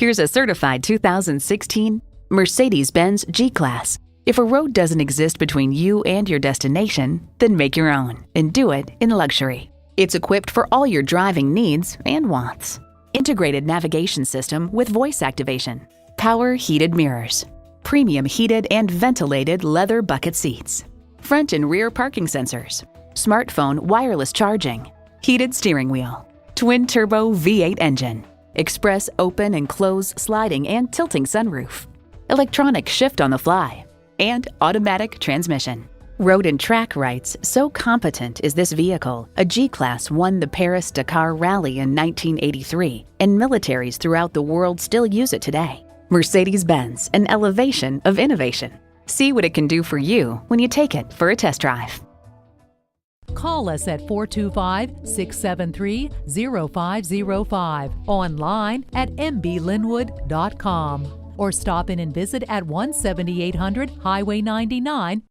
Here's a certified 2016 Mercedes-Benz G-Class. If a road doesn't exist between you and your destination, then make your own and do it in luxury. It's equipped for all your driving needs and wants. Integrated navigation system with voice activation, power heated mirrors, premium heated and ventilated leather bucket seats, front and rear parking sensors, smartphone wireless charging, heated steering wheel, twin-turbo V8 engine, express open and close sliding and tilting sunroof, electronic shift on the fly, and automatic transmission. Road and Track writes, so competent is this vehicle, a G-Class won the Paris-Dakar Rally in 1983, and militaries throughout the world still use it today. Mercedes-Benz, an elevation of innovation. See what it can do for you when you take it for a test drive. Call us at 425-673-0505, online at mblynnwood.com, or stop in and visit at 17800 Highway 99,